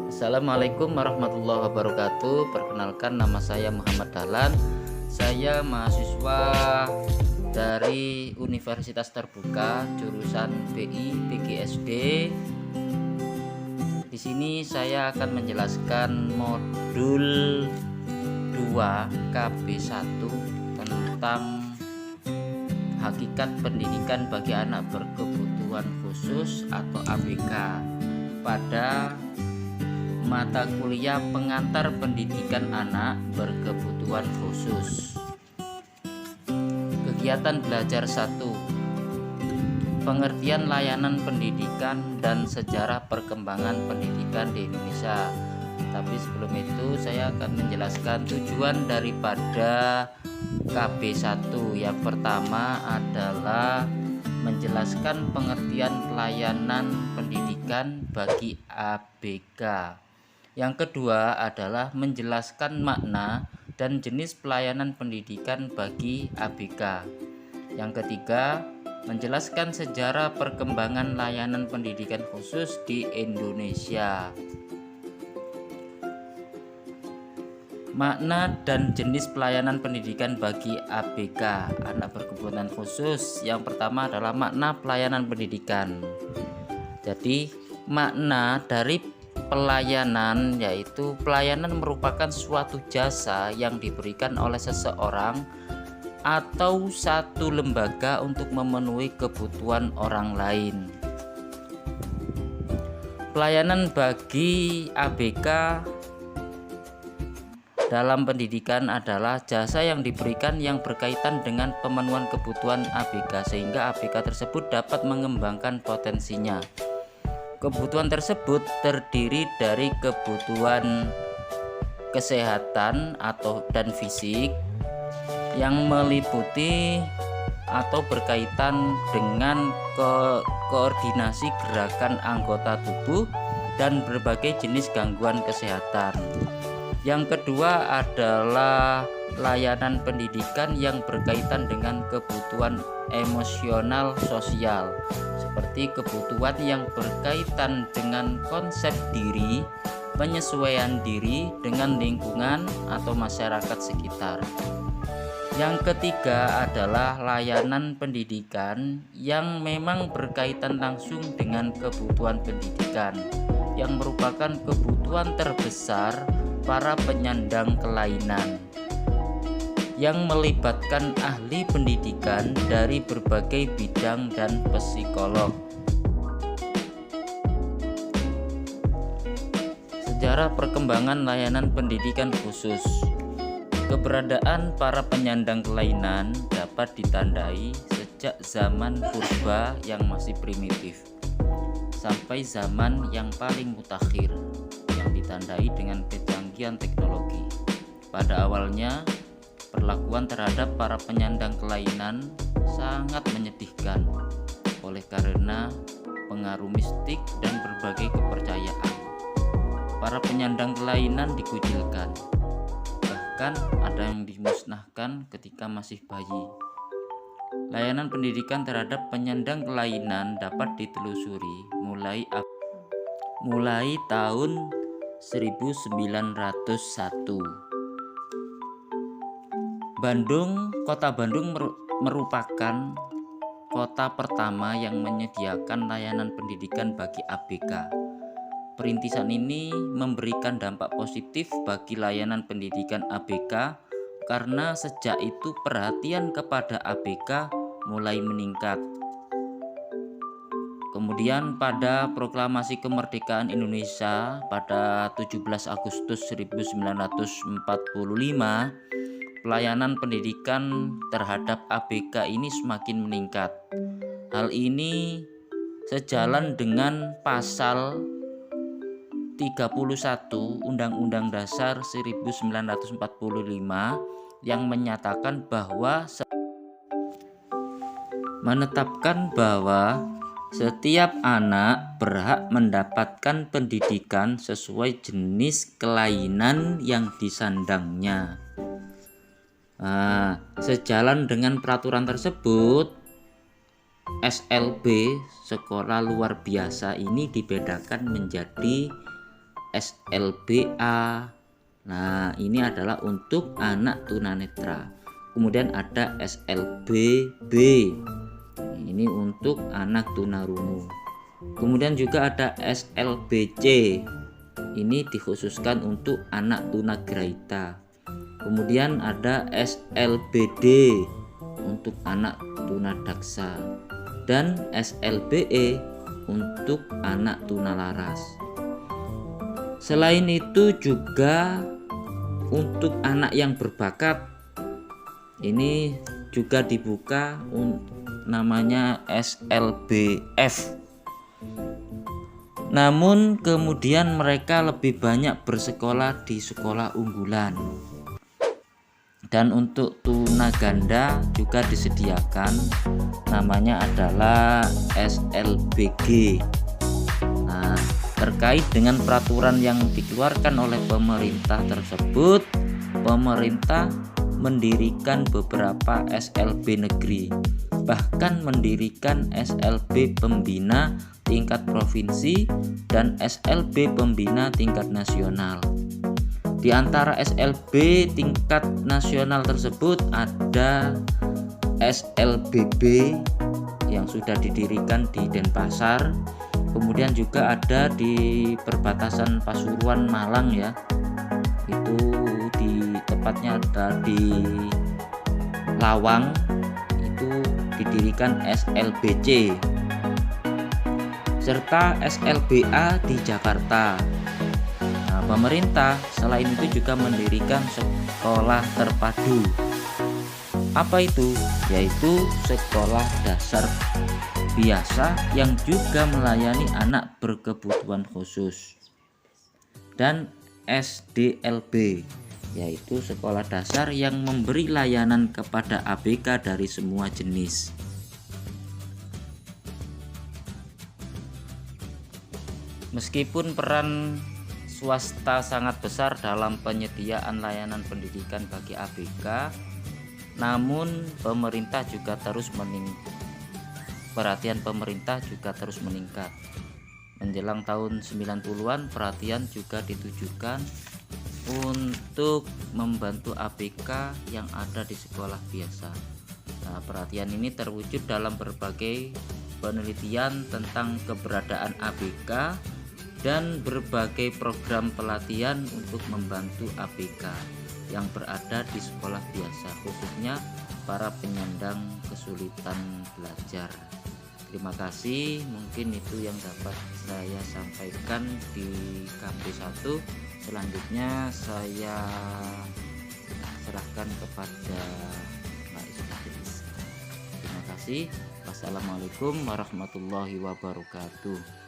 Assalamualaikum warahmatullahi wabarakatuh. Perkenalkan, nama saya Muhammad Dahlan. Saya mahasiswa dari Universitas Terbuka jurusan BI PGSD. Di sini saya akan menjelaskan modul 2 KB1 tentang hakikat pendidikan bagi anak berkebutuhan khusus atau ABK pada mata kuliah pengantar pendidikan anak berkebutuhan khusus. Kegiatan belajar 1. Pengertian layanan pendidikan dan sejarah perkembangan pendidikan di Indonesia. Tapi sebelum itu saya akan menjelaskan tujuan daripada KB1. Yang pertama adalah menjelaskan pengertian pelayanan pendidikan bagi ABK. Yang kedua adalah menjelaskan makna dan jenis pelayanan pendidikan bagi ABK. Yang ketiga, menjelaskan sejarah perkembangan layanan pendidikan khusus di Indonesia. Makna dan jenis pelayanan pendidikan bagi ABK, anak berkebutuhan khusus. Yang pertama adalah makna pelayanan pendidikan. Jadi, makna dari pelayanan yaitu pelayanan merupakan suatu jasa yang diberikan oleh seseorang atau satu lembaga untuk memenuhi kebutuhan orang lain. Pelayanan bagi ABK dalam pendidikan adalah jasa yang diberikan yang berkaitan dengan pemenuhan kebutuhan ABK sehingga ABK tersebut dapat mengembangkan potensinya. Kebutuhan tersebut terdiri dari kebutuhan kesehatan dan fisik yang meliputi atau berkaitan dengan koordinasi gerakan anggota tubuh dan berbagai jenis gangguan kesehatan. Yang kedua adalah layanan pendidikan yang berkaitan dengan kebutuhan emosional sosial, seperti kebutuhan yang berkaitan dengan konsep diri, penyesuaian diri dengan lingkungan atau masyarakat sekitar. Yang ketiga adalah layanan pendidikan yang memang berkaitan langsung dengan kebutuhan pendidikan, yang merupakan kebutuhan terbesar para penyandang kelainan, yang melibatkan ahli pendidikan dari berbagai bidang dan psikolog. Sejarah perkembangan layanan pendidikan khusus. Keberadaan para penyandang kelainan dapat ditandai sejak zaman purba yang masih primitif sampai zaman yang paling mutakhir yang ditandai dengan kecanggihan teknologi. Pada awalnya, perlakuan terhadap para penyandang kelainan sangat menyedihkan oleh karena pengaruh mistik dan berbagai kepercayaan. Para penyandang kelainan dikucilkan, bahkan ada yang dimusnahkan ketika masih bayi. Layanan pendidikan terhadap penyandang kelainan dapat ditelusuri mulai tahun 1901. Kota Bandung merupakan kota pertama yang menyediakan layanan pendidikan bagi ABK. Perintisan ini memberikan dampak positif bagi layanan pendidikan ABK karena sejak itu perhatian kepada ABK mulai meningkat. Kemudian pada Proklamasi Kemerdekaan Indonesia pada 17 Agustus 1945, pelayanan pendidikan terhadap ABK ini semakin meningkat. Hal ini sejalan dengan pasal 31 Undang-Undang Dasar 1945 yang menyatakan menetapkan bahwa setiap anak berhak mendapatkan pendidikan sesuai jenis kelainan yang disandangnya. Sejalan dengan peraturan tersebut, SLB sekolah luar biasa ini dibedakan menjadi SLBA. Nah, ini adalah untuk anak tunanetra. Kemudian ada SLBB. Ini untuk anak tunarungu. Kemudian juga ada SLBC. Ini dikhususkan untuk anak tunagrahita. Kemudian ada SLBD untuk anak tunadaksa dan SLBE untuk anak tunalaras. Selain itu juga untuk anak yang berbakat ini juga dibuka namanya SLBF. Namun kemudian mereka lebih banyak bersekolah di sekolah unggulan. Dan untuk tunaganda juga disediakan, namanya adalah SLBG. Nah, terkait dengan peraturan yang dikeluarkan oleh pemerintah tersebut, pemerintah mendirikan beberapa SLB negeri, bahkan mendirikan SLB pembina tingkat provinsi dan SLB pembina tingkat nasional. Di antara SLB tingkat nasional tersebut ada SLBB yang sudah didirikan di Denpasar, kemudian juga ada di perbatasan Pasuruan Malang ya, itu di tepatnya ada di Lawang, itu didirikan SLBC, serta SLBA di Jakarta. Pemerintah selain itu juga mendirikan sekolah terpadu. Apa itu? Yaitu sekolah dasar biasa yang juga melayani anak berkebutuhan khusus. Dan SDLB, yaitu sekolah dasar yang memberi layanan kepada ABK dari semua jenis. Meskipun peran swasta sangat besar dalam penyediaan layanan pendidikan bagi ABK, namun perhatian pemerintah juga terus meningkat. Menjelang tahun 90-an, perhatian juga ditujukan untuk membantu ABK yang ada di sekolah biasa. Nah, perhatian ini terwujud dalam berbagai penelitian tentang keberadaan ABK dan berbagai program pelatihan untuk membantu ABK yang berada di sekolah biasa, khususnya para penyandang kesulitan belajar. Terima kasih, mungkin itu yang dapat saya sampaikan di KP1. Selanjutnya saya serahkan kepada Mbak Ismail. Terima kasih. Wassalamualaikum warahmatullahi wabarakatuh.